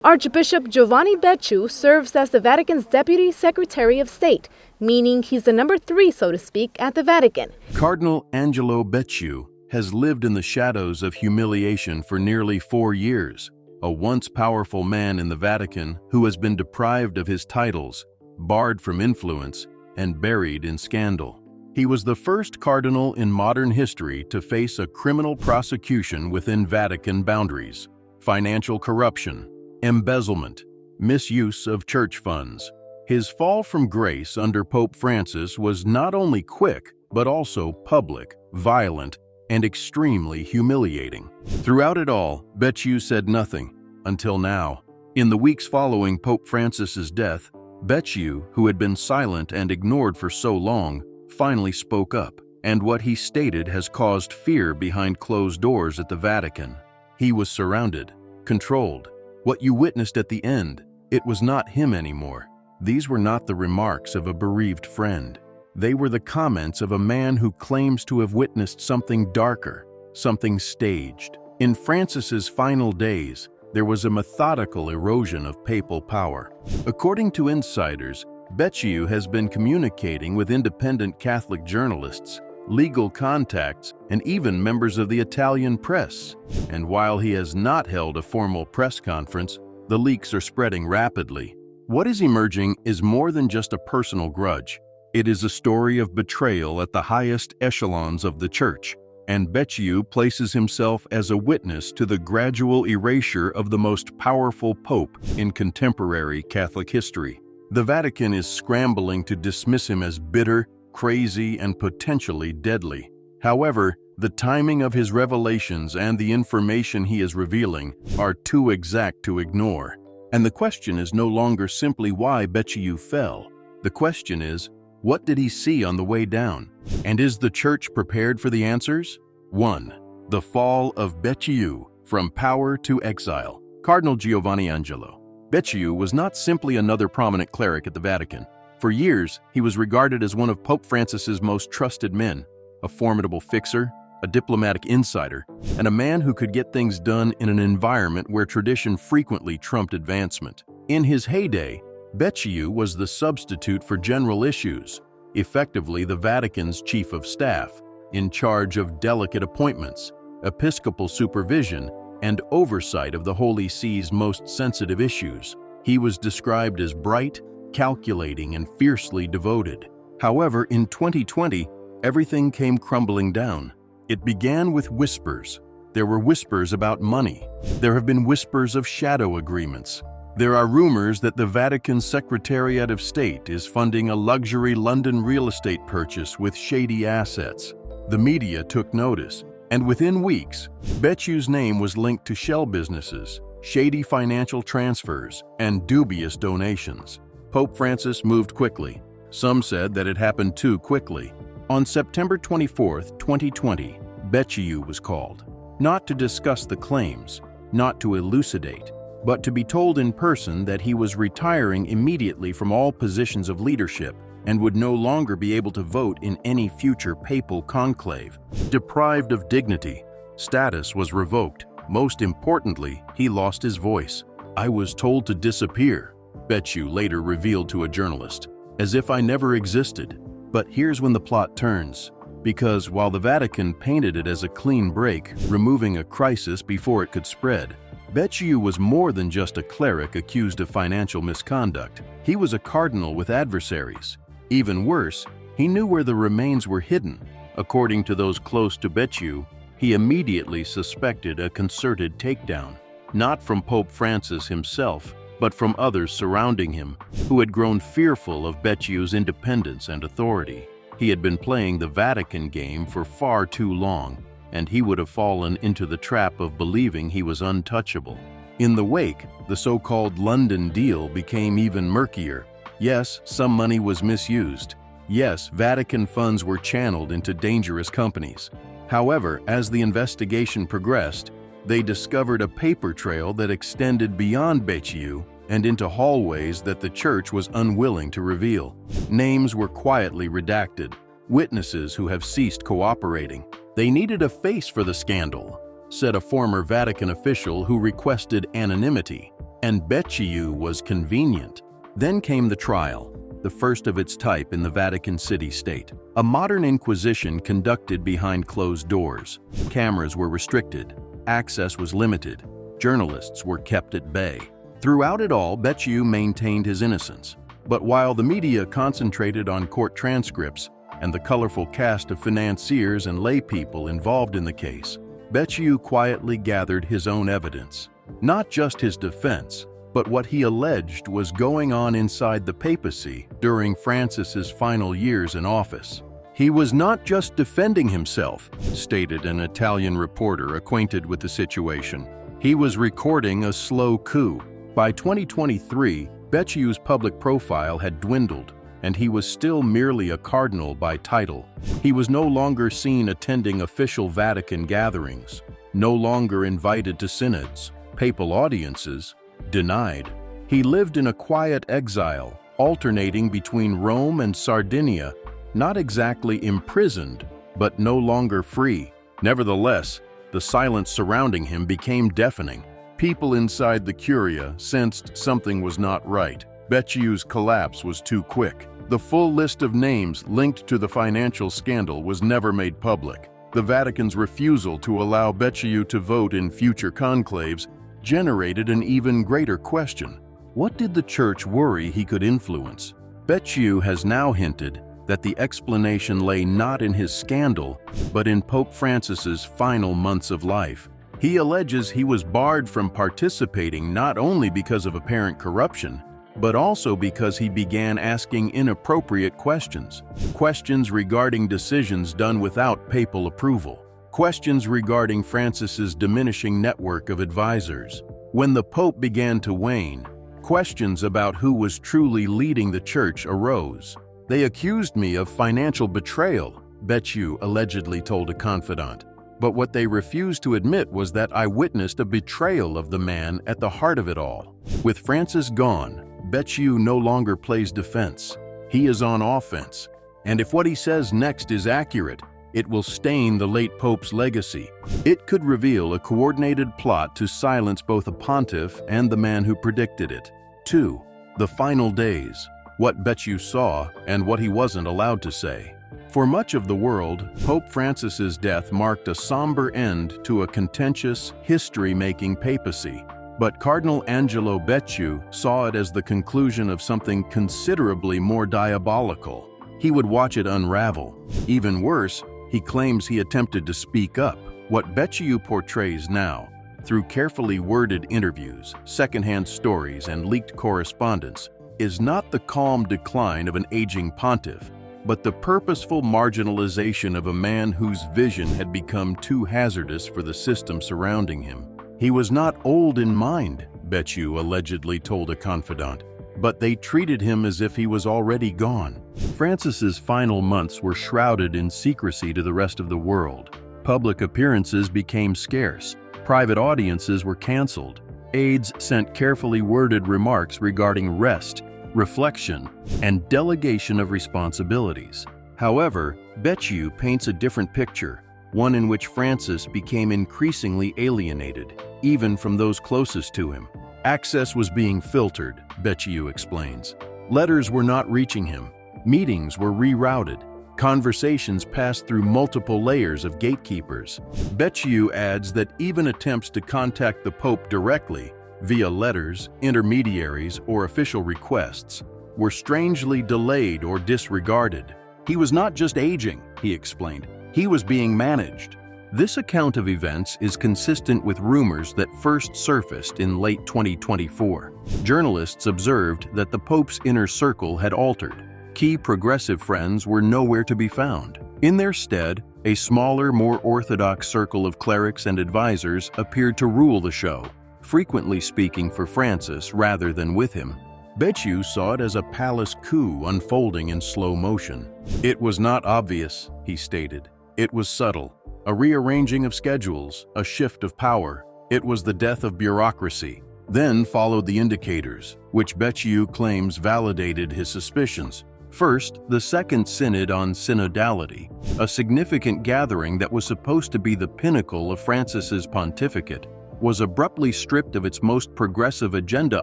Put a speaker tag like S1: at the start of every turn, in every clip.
S1: Archbishop Giovanni Becciu serves as the Vatican's Deputy Secretary of State, meaning he's the number 3, so to speak, at the Vatican.
S2: Cardinal Angelo Becciu has lived in the shadows of humiliation for nearly 4 years, a once powerful man in the Vatican who has been deprived of his titles, barred from influence, and buried in scandal. He was the first cardinal in modern history to face a criminal prosecution within Vatican boundaries: financial corruption, embezzlement, misuse of church funds. His fall from grace under Pope Francis was not only quick, but also public, violent, and extremely humiliating. Throughout it all, Becciu said nothing, until now. In the weeks following Pope Francis's death, Becciu, who had been silent and ignored for so long, finally spoke up, and what he stated has caused fear behind closed doors at the Vatican. He was surrounded, controlled. What you witnessed at the end, it was not him anymore. These were not the remarks of a bereaved friend. They were the comments of a man who claims to have witnessed something darker, something staged. In Francis's final days, there was a methodical erosion of papal power. According to insiders, Becciu has been communicating with independent Catholic journalists, legal contacts, and even members of the Italian press. And while he has not held a formal press conference, the leaks are spreading rapidly. What is emerging is more than just a personal grudge. It is a story of betrayal at the highest echelons of the Church, and Becciu places himself as a witness to the gradual erasure of the most powerful pope in contemporary Catholic history. The Vatican is scrambling to dismiss him as bitter, crazy, and potentially deadly. However, the timing of his revelations and the information he is revealing are too exact to ignore. And the question is no longer simply why Becciu fell. The question is, what did he see on the way down? And is the Church prepared for the answers? 1. The fall of Becciu, from power to exile. Cardinal Giovanni Angelo Becciu was not simply another prominent cleric at the Vatican. For years, he was regarded as one of Pope Francis's most trusted men, a formidable fixer, a diplomatic insider, and a man who could get things done in an environment where tradition frequently trumped advancement. In his heyday, Becciu was the substitute for general issues, effectively the Vatican's chief of staff, in charge of delicate appointments, episcopal supervision, and oversight of the Holy See's most sensitive issues. He was described as bright, calculating, and fiercely devoted. However, in 2020, everything came crumbling down. It began with whispers. There were whispers about money. There have been whispers of shadow agreements. There are rumors that the Vatican Secretariat of State is funding a luxury London real estate purchase with shady assets. The media took notice, and within weeks, Becciu's name was linked to shell businesses, shady financial transfers, and dubious donations. Pope Francis moved quickly. Some said that it happened too quickly. On September 24, 2020, Becciu was called, not to discuss the claims, not to elucidate, but to be told in person that he was retiring immediately from all positions of leadership and would no longer be able to vote in any future papal conclave. Deprived of dignity, status was revoked. Most importantly, he lost his voice. "I was told to disappear," Becciu later revealed to a journalist, "as if I never existed." But here's when the plot turns. Because while the Vatican painted it as a clean break, removing a crisis before it could spread, Becciu was more than just a cleric accused of financial misconduct. He was a cardinal with adversaries. Even worse, he knew where the remains were hidden. According to those close to Becciu, he immediately suspected a concerted takedown, not from Pope Francis himself, but from others surrounding him, who had grown fearful of Becciu's independence and authority. He had been playing the Vatican game for far too long, and he would have fallen into the trap of believing he was untouchable. In the wake, the so-called London deal became even murkier. Yes, some money was misused. Yes, Vatican funds were channeled into dangerous companies. However, as the investigation progressed, they discovered a paper trail that extended beyond Becciu and into hallways that the Church was unwilling to reveal. Names were quietly redacted, witnesses who have ceased cooperating. They needed a face for the scandal, said a former Vatican official who requested anonymity. And Becciu was convenient. Then came the trial, the first of its type in the Vatican city-state. A modern inquisition conducted behind closed doors. Cameras were restricted. Access was limited. Journalists were kept at bay. Throughout it all, Becciu maintained his innocence. But while the media concentrated on court transcripts and the colorful cast of financiers and laypeople involved in the case, Becciu quietly gathered his own evidence. Not just his defense, but what he alleged was going on inside the papacy during Francis's final years in office. He was not just defending himself, stated an Italian reporter acquainted with the situation. He was recording a slow coup. By 2023, Becciu's public profile had dwindled, and he was still merely a cardinal by title. He was no longer seen attending official Vatican gatherings, no longer invited to synods, papal audiences, denied. He lived in a quiet exile, alternating between Rome and Sardinia, not exactly imprisoned, but no longer free. Nevertheless, the silence surrounding him became deafening. People inside the Curia sensed something was not right. Becciu's collapse was too quick. The full list of names linked to the financial scandal was never made public. The Vatican's refusal to allow Becciu to vote in future conclaves generated an even greater question. What did the Church worry he could influence? Becciu has now hinted that the explanation lay not in his scandal, but in Pope Francis's final months of life. He alleges he was barred from participating not only because of apparent corruption, but also because he began asking inappropriate questions. Questions regarding decisions done without papal approval. Questions regarding Francis's diminishing network of advisors. When the Pope began to wane, questions about who was truly leading the Church arose. They accused me of financial betrayal, Becciu allegedly told a confidant. But what they refused to admit was that I witnessed a betrayal of the man at the heart of it all. With Francis gone, Becciu no longer plays defense. He is on offense. And if what he says next is accurate, it will stain the late Pope's legacy. It could reveal a coordinated plot to silence both a pontiff and the man who predicted it. 2. The final days. What Becciu saw and what he wasn't allowed to say. For much of the world, Pope Francis's death marked a somber end to a contentious, history-making papacy. But Cardinal Angelo Becciu saw it as the conclusion of something considerably more diabolical. He would watch it unravel. Even worse, he claims he attempted to speak up. What Becciu portrays now, through carefully worded interviews, secondhand stories, and leaked correspondence, is not the calm decline of an aging pontiff, but the purposeful marginalization of a man whose vision had become too hazardous for the system surrounding him. He was not old in mind, Becciu allegedly told a confidant, but they treated him as if he was already gone. Francis's final months were shrouded in secrecy to the rest of the world. Public appearances became scarce. Private audiences were canceled. Aides sent carefully worded remarks regarding rest, reflection, and delegation of responsibilities. However, Becciu paints a different picture, one in which Francis became increasingly alienated, even from those closest to him. Access was being filtered, Becciu explains. Letters were not reaching him. Meetings were rerouted. Conversations passed through multiple layers of gatekeepers. Becciu adds that even attempts to contact the Pope directly, via letters, intermediaries, or official requests, were strangely delayed or disregarded. He was not just aging, he explained. He was being managed. This account of events is consistent with rumors that first surfaced in late 2024. Journalists observed that the Pope's inner circle had altered. Key progressive friends were nowhere to be found. In their stead, a smaller, more orthodox circle of clerics and advisors appeared to rule the show, frequently speaking for Francis rather than with him. Becciu saw it as a palace coup unfolding in slow motion. It was not obvious, he stated. It was subtle. A rearranging of schedules, a shift of power. It was the death of bureaucracy. Then followed the indicators, which Becciu claims validated his suspicions. First, the Second Synod on Synodality, a significant gathering that was supposed to be the pinnacle of Francis's pontificate. was abruptly stripped of its most progressive agenda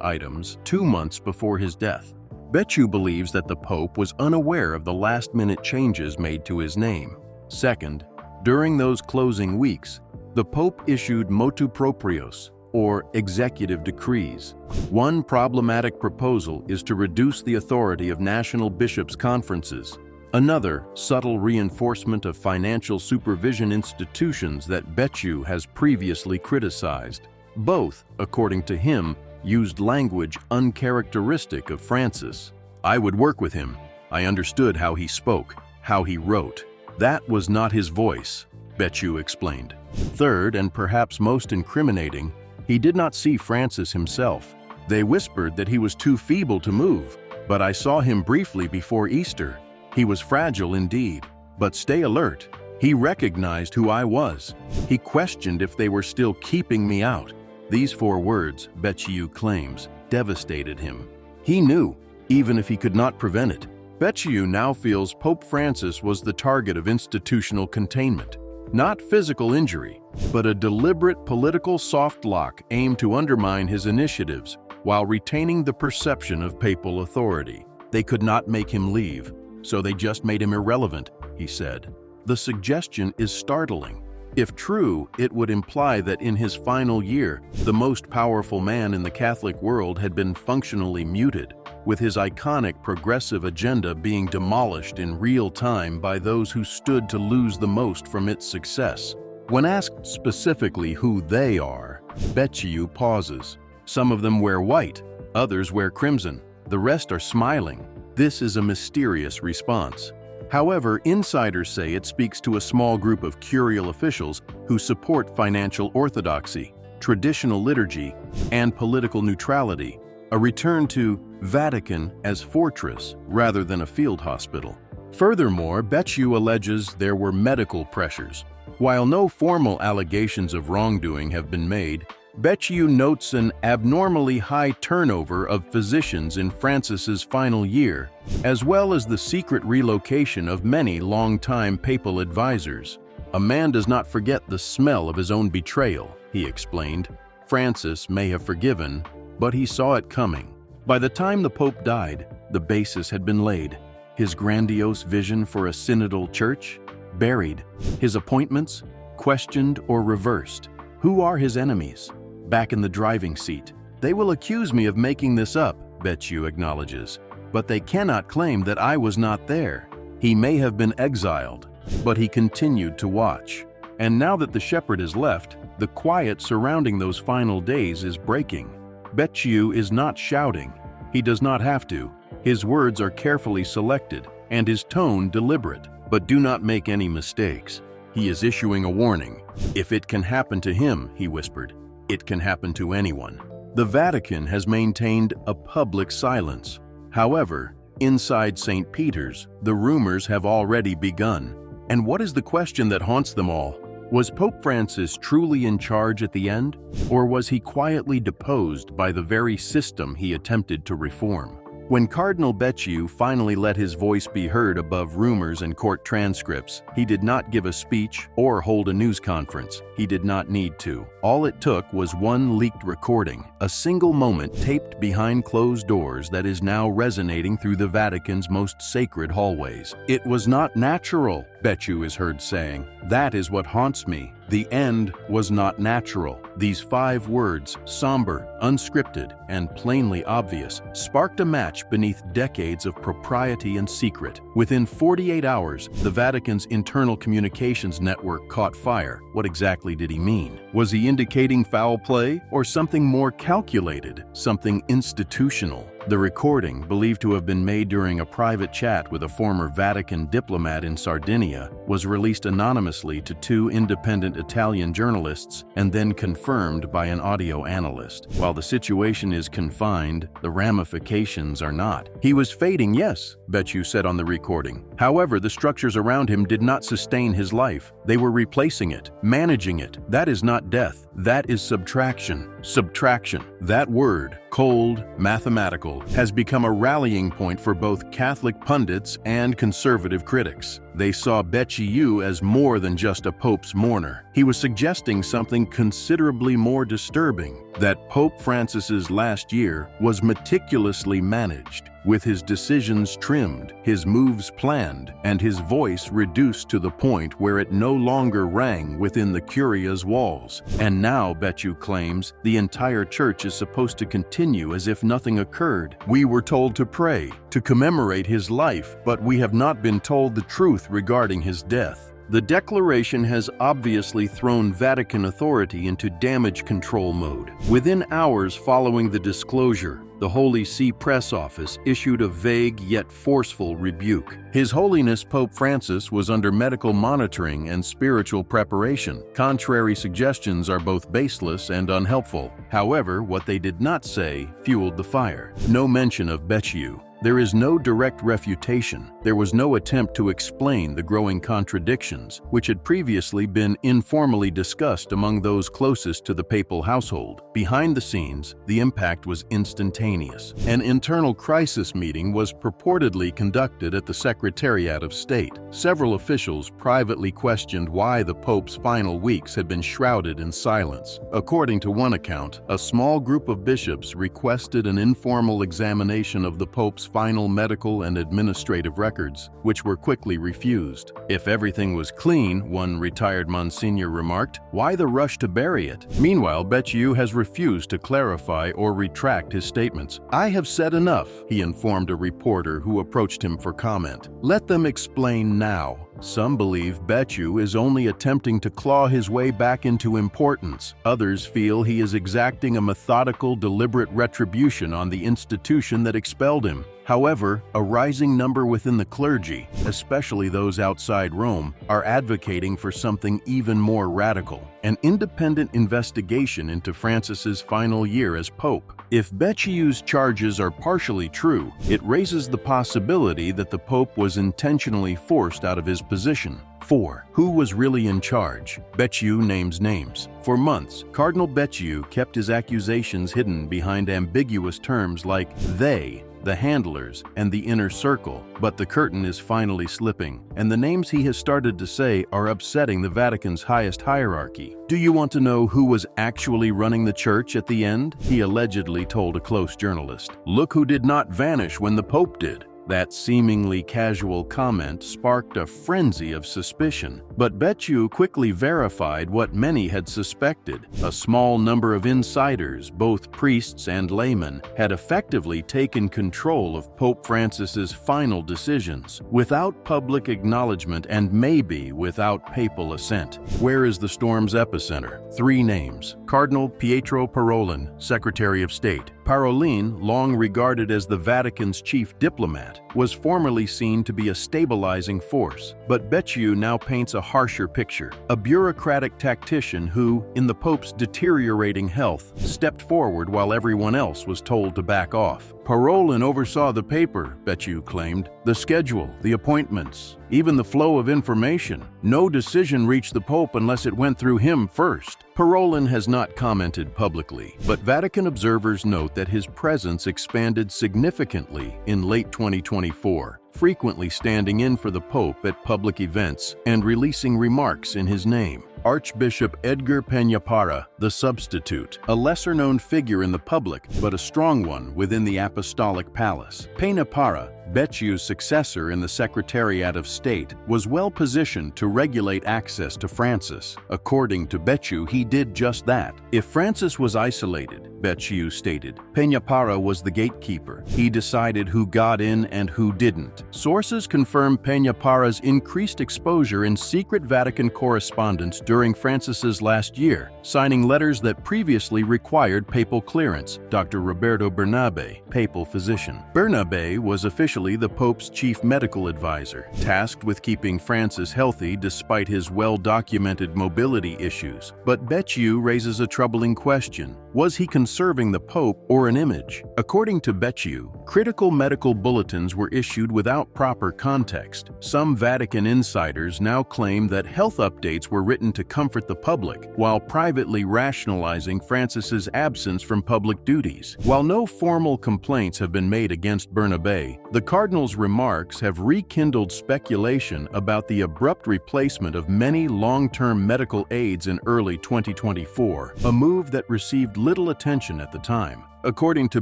S2: items 2 months before his death. Becciu believes that the Pope was unaware of the last-minute changes made to his name. Second, during those closing weeks, the Pope issued motu proprios, or executive decrees. One problematic proposal is to reduce the authority of national bishops' conferences. Another, subtle reinforcement of financial supervision institutions that Becciu has previously criticized. Both, according to him, used language uncharacteristic of Francis. I would work with him. I understood how he spoke, how he wrote. That was not his voice, Becciu explained. Third, and perhaps most incriminating, he did not see Francis himself. They whispered that he was too feeble to move, but I saw him briefly before Easter. He was fragile indeed, but stay alert. He recognized who I was. He questioned if they were still keeping me out. These 4 words, Becciu claims, devastated him. He knew, even if he could not prevent it. Becciu now feels Pope Francis was the target of institutional containment. Not physical injury, but a deliberate political soft lock aimed to undermine his initiatives while retaining the perception of papal authority. They could not make him leave, so they just made him irrelevant, he said. The suggestion is startling. If true, it would imply that in his final year, the most powerful man in the Catholic world had been functionally muted, with his iconic progressive agenda being demolished in real time by those who stood to lose the most from its success. When asked specifically who they are, Becciu pauses. Some of them wear white, others wear crimson, the rest are smiling. This is a mysterious response. However, insiders say it speaks to a small group of curial officials who support financial orthodoxy, traditional liturgy, and political neutrality, a return to Vatican as fortress rather than a field hospital. Furthermore, Becciu alleges there were medical pressures. While no formal allegations of wrongdoing have been made, Becciu notes an abnormally high turnover of physicians in Francis's final year, as well as the secret relocation of many long-time papal advisors. A man does not forget the smell of his own betrayal, he explained. Francis may have forgiven, but he saw it coming. By the time the Pope died, the basis had been laid. His grandiose vision for a synodal church? Buried. His appointments? Questioned or reversed. Who are his enemies? Back in the driving seat. They will accuse me of making this up, Becciu acknowledges, but they cannot claim that I was not there. He may have been exiled, but he continued to watch. And now that the shepherd is left, the quiet surrounding those final days is breaking. Becciu is not shouting. He does not have to. His words are carefully selected, and his tone deliberate. But do not make any mistakes. He is issuing a warning. If it can happen to him, he whispered, it can happen to anyone. The Vatican has maintained a public silence. However, inside St. Peter's, the rumors have already begun. And what is the question that haunts them all? Was Pope Francis truly in charge at the end, or was he quietly deposed by the very system he attempted to reform? When Cardinal Becciu finally let his voice be heard above rumors and court transcripts, he did not give a speech or hold a news conference. He did not need to. All it took was one leaked recording, a single moment taped behind closed doors that is now resonating through the Vatican's most sacred hallways. It was not natural, Becciu is heard saying. That is what haunts me. The end was not natural. These 5 words, somber, unscripted, and plainly obvious, sparked a match beneath decades of propriety and secret. Within 48 hours, the Vatican's internal communications network caught fire. What exactly did he mean? Was he indicating foul play or something more calculated, something institutional? The recording, believed to have been made during a private chat with a former Vatican diplomat in Sardinia, was released anonymously to 2 independent Italian journalists and then confirmed by an audio analyst. While the situation is confined, the ramifications are not. He was fading, yes, Becciu said on the recording. However, the structures around him did not sustain his life. They were replacing it, managing it. That is not death. That is subtraction. Subtraction. That word, cold, mathematical, scandal has become a rallying point for both Catholic pundits and conservative critics. They saw Becciu as more than just a pope's mourner. He was suggesting something considerably more disturbing, that Pope Francis's last year was meticulously managed, with his decisions trimmed, his moves planned, and his voice reduced to the point where it no longer rang within the Curia's walls. And now, Becciu claims, the entire church is supposed to continue as if nothing occurred. We were told to pray, to commemorate his life, but we have not been told the truth regarding his death. The declaration has obviously thrown Vatican authority into damage control mode. Within hours following the disclosure, the Holy See press office issued a vague yet forceful rebuke. His Holiness Pope Francis was under medical monitoring and spiritual preparation. Contrary suggestions are both baseless and unhelpful. However, what they did not say fueled the fire. No mention of Becciu. There is no direct refutation. There was no attempt to explain the growing contradictions, which had previously been informally discussed among those closest to the papal household. Behind the scenes, the impact was instantaneous. An internal crisis meeting was purportedly conducted at the Secretariat of State. Several officials privately questioned why the Pope's final weeks had been shrouded in silence. According to one account, a small group of bishops requested an informal examination of the Pope's final medical and administrative records, which were quickly refused. If everything was clean, one retired Monsignor remarked, why the rush to bury it? Meanwhile, Becciu has refused to clarify or retract his statements. I have said enough, he informed a reporter who approached him for comment. Let them explain now. Some believe Becciu is only attempting to claw his way back into importance. Others feel he is exacting a methodical, deliberate retribution on the institution that expelled him. However, a rising number within the clergy, especially those outside Rome, are advocating for something even more radical: an independent investigation into Francis's final year as Pope. If Becciu's charges are partially true, it raises the possibility that the Pope was intentionally forced out of his position. 4. Who was really in charge? Becciu names names. For months, Cardinal Becciu kept his accusations hidden behind ambiguous terms like they, the handlers, and the inner circle. But the curtain is finally slipping, and the names he has started to say are upsetting the Vatican's highest hierarchy. Do you want to know who was actually running the church at the end? He allegedly told a close journalist. Look who did not vanish when the Pope did. That seemingly casual comment sparked a frenzy of suspicion, but Becciu quickly verified what many had suspected. A small number of insiders, both priests and laymen, had effectively taken control of Pope Francis's final decisions, without public acknowledgement and maybe without papal assent. Where is the storm's epicenter? 3 names. Cardinal Pietro Parolin, Secretary of State. Parolin, long regarded as the Vatican's chief diplomat, was formerly seen to be a stabilizing force, but Becciu now paints a harsher picture. A bureaucratic tactician who, in the Pope's deteriorating health, stepped forward while everyone else was told to back off. Parolin oversaw the paper, Becciu claimed, the schedule, the appointments, even the flow of information. No decision reached the Pope unless it went through him first. Parolin has not commented publicly, but Vatican observers note that his presence expanded significantly in late 2024, frequently standing in for the Pope at public events and releasing remarks in his name. Archbishop Edgar Peñaparra, the substitute, a lesser-known figure in the public, but a strong one within the Apostolic Palace. Peñaparra, Becciu's successor in the Secretariat of State, was well positioned to regulate access to Francis. According to Becciu, he did just that. If Francis was isolated, Becciu stated, Peñaparra was the gatekeeper. He decided who got in and who didn't. Sources confirm Peñaparra's increased exposure in secret Vatican correspondence during Francis's last year, signing letters that previously required papal clearance. Dr. Roberto Bernabe, papal physician. Bernabe was officially the Pope's chief medical advisor, tasked with keeping Francis healthy despite his well-documented mobility issues. But Becciu raises a troubling question. Was he conserving the Pope or an image? According to Becciu, critical medical bulletins were issued without without proper context. Some Vatican insiders now claim that health updates were written to comfort the public, while privately rationalizing Francis's absence from public duties. While no formal complaints have been made against Bernabé, the Cardinal's remarks have rekindled speculation about the abrupt replacement of many long-term medical aids in early 2024, a move that received little attention at the time. According to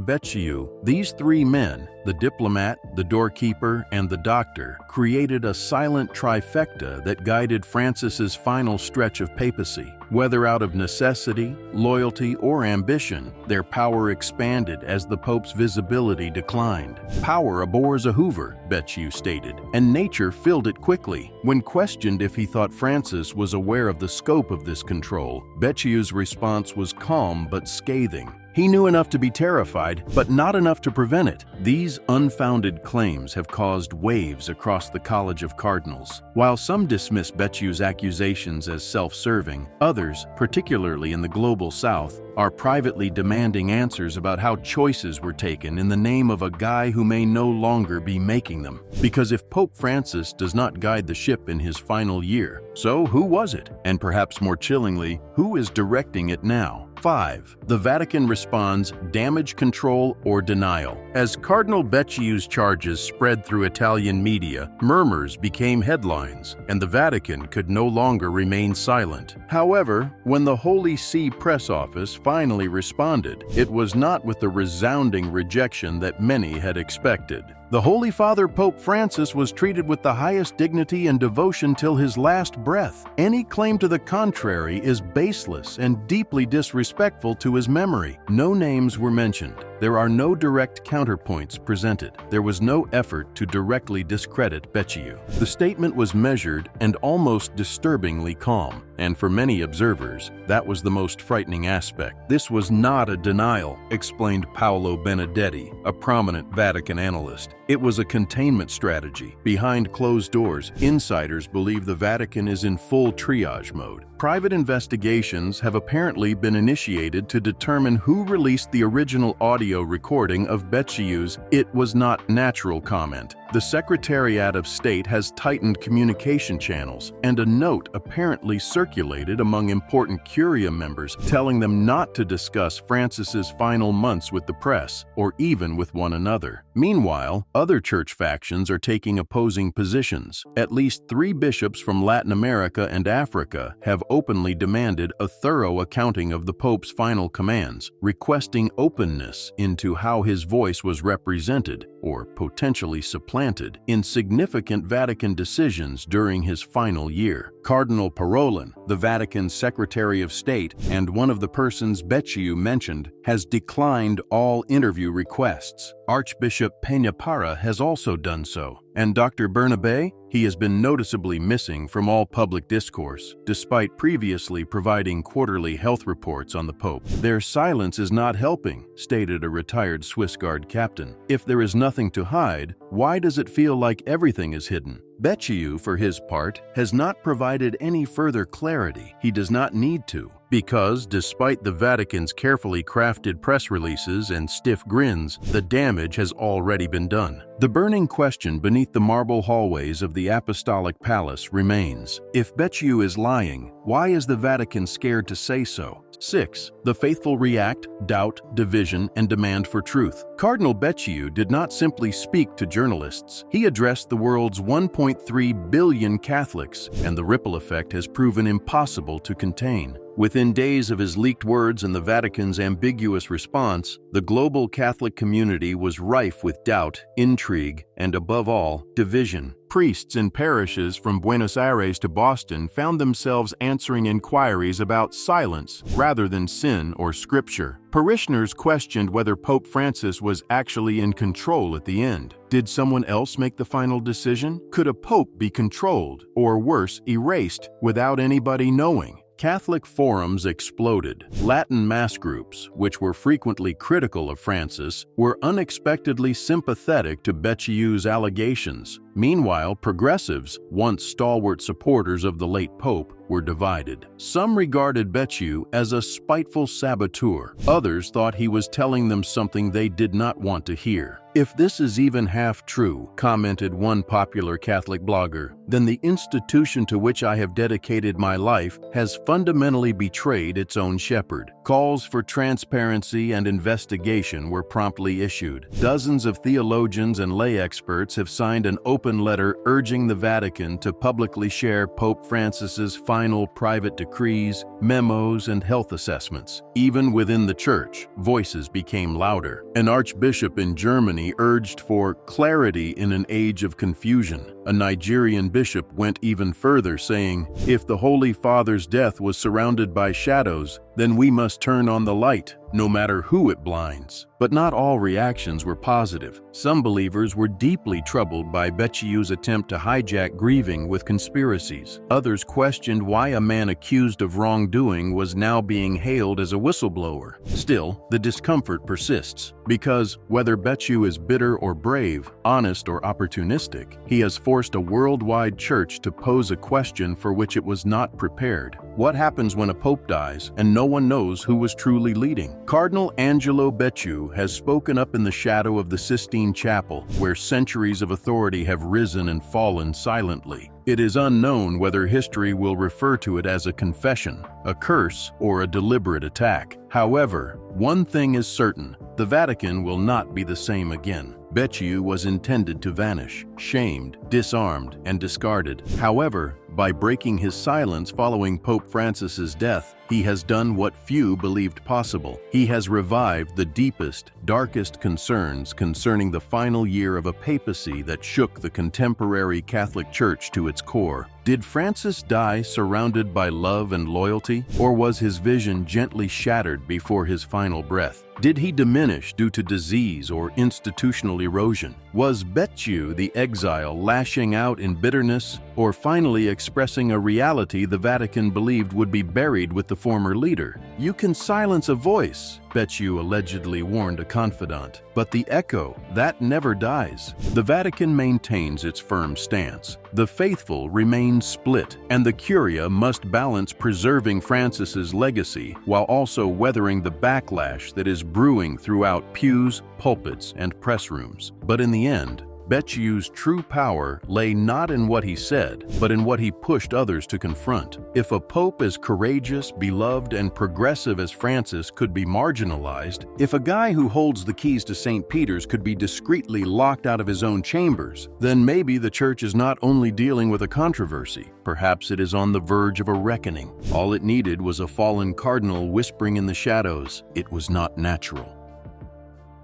S2: Becciu, these three men, the diplomat, the doorkeeper, and the doctor, created a silent trifecta that guided Francis's final stretch of papacy. Whether out of necessity, loyalty, or ambition, their power expanded as the Pope's visibility declined. Power abhors a Hoover, Becciu stated, and nature filled it quickly. When questioned if he thought Francis was aware of the scope of this control, Becciu's response was calm but scathing. He knew enough to be terrified, but not enough to prevent it. These unfounded claims have caused waves across the College of Cardinals. While some dismiss Becciu's accusations as self-serving, others, particularly in the global South, are privately demanding answers about how choices were taken in the name of a guy who may no longer be making them. Because if Pope Francis does not guide the ship in his final year, so who was it? And perhaps more chillingly, who is directing it now? 5. The Vatican responds: damage control or denial. As Cardinal Becciu's charges spread through Italian media, murmurs became headlines, and the Vatican could no longer remain silent. However, when the Holy See press office finally responded, it was not with the resounding rejection that many had expected. The Holy Father Pope Francis was treated with the highest dignity and devotion till his last breath. Any claim to the contrary is baseless and deeply disrespectful to his memory. No names were mentioned. There are no direct counterpoints presented. There was no effort to directly discredit Becciu. The statement was measured and almost disturbingly calm, and for many observers, that was the most frightening aspect. This was not a denial, explained Paolo Benedetti, a prominent Vatican analyst. It was a containment strategy. Behind closed doors, insiders believe the Vatican is in full triage mode. Private investigations have apparently been initiated to determine who released the original audio recording of Becciu's "It was not natural" comment. The Secretariat of State has tightened communication channels, and a note apparently circulated among important Curia members telling them not to discuss Francis's final months with the press, or even with one another. Meanwhile, other church factions are taking opposing positions. At least 3 bishops from Latin America and Africa have openly demanded a thorough accounting of the Pope's final commands, requesting openness into how his voice was represented, or potentially supplanted, in significant Vatican decisions during his final year. Cardinal Parolin, the Vatican's Secretary of State and one of the persons Becciu mentioned, has declined all interview requests. Archbishop Peñapara has also done so. And Dr. Bernabé? He has been noticeably missing from all public discourse, despite previously providing quarterly health reports on the Pope. Their silence is not helping, stated a retired Swiss Guard captain. If there is nothing to hide, why does it feel like everything is hidden? Becciu, for his part, has not provided any further clarity. He does not need to, because despite the Vatican's carefully crafted press releases and stiff grins, the damage has already been done. The burning question beneath the marble hallways of the Apostolic Palace remains: if Becciu is lying, why is the Vatican scared to say so? 6. The faithful react, doubt, division, and demand for truth. Cardinal Becciu did not simply speak to journalists. He addressed the world's 1.3 billion Catholics, and the ripple effect has proven impossible to contain. Within days of his leaked words and the Vatican's ambiguous response, the global Catholic community was rife with doubt, intrigue, and above all, division. Priests in parishes from Buenos Aires to Boston found themselves answering inquiries about silence rather than sin or scripture. Parishioners questioned whether Pope Francis was actually in control at the end. Did someone else make the final decision? Could a pope be controlled, or worse, erased, without anybody knowing? Catholic forums exploded. Latin mass groups, which were frequently critical of Francis, were unexpectedly sympathetic to Becciu's allegations. Meanwhile, progressives, once stalwart supporters of the late Pope, were divided. Some regarded Becciu as a spiteful saboteur. Others thought he was telling them something they did not want to hear. "If this is even half true," commented one popular Catholic blogger, "then the institution to which I have dedicated my life has fundamentally betrayed its own shepherd." Calls for transparency and investigation were promptly issued. Dozens of theologians and lay experts have signed an open letter urging the Vatican to publicly share Pope Francis's final private decrees, memos, and health assessments. Even within the Church, voices became louder. An archbishop in Germany urged for clarity in an age of confusion. A Nigerian bishop went even further, saying, "If the Holy Father's death was surrounded by shadows, then we must turn on the light, no matter who it blinds." But not all reactions were positive. Some believers were deeply troubled by Becciu's attempt to hijack grieving with conspiracies. Others questioned why a man accused of wrongdoing was now being hailed as a whistleblower. Still, the discomfort persists, because whether Becciu is bitter or brave, honest or opportunistic, he has forced a worldwide church to pose a question for which it was not prepared. What happens when a pope dies and no one knows who was truly leading? Cardinal Angelo Becciu has spoken up in the shadow of the Sistine Chapel, where centuries of authority have risen and fallen silently. It is unknown whether history will refer to it as a confession, a curse, or a deliberate attack. However, one thing is certain: the Vatican will not be the same again. Becciu was intended to vanish, shamed, disarmed, and discarded. However, by breaking his silence following Pope Francis's death, he has done what few believed possible. He has revived the deepest, darkest concerns concerning the final year of a papacy that shook the contemporary Catholic Church to its core. Did Francis die surrounded by love and loyalty, or was his vision gently shattered before his final breath? Did he diminish due to disease or institutional erosion? Was Becciu the exile lashing out in bitterness, or finally expressing a reality the Vatican believed would be buried with the former leader? "You can silence a voice," Becciu allegedly warned a confidant, "but the echo, that never dies." The Vatican maintains its firm stance. The faithful remain split, and the Curia must balance preserving Francis's legacy while also weathering the backlash that is brewing throughout pews, pulpits, and press rooms. But in the end, Becciu's true power lay not in what he said, but in what he pushed others to confront. If a pope as courageous, beloved, and progressive as Francis could be marginalized, if a guy who holds the keys to St. Peter's could be discreetly locked out of his own chambers, then maybe the Church is not only dealing with a controversy, perhaps it is on the verge of a reckoning. All it needed was a fallen cardinal whispering in the shadows, "It was not natural."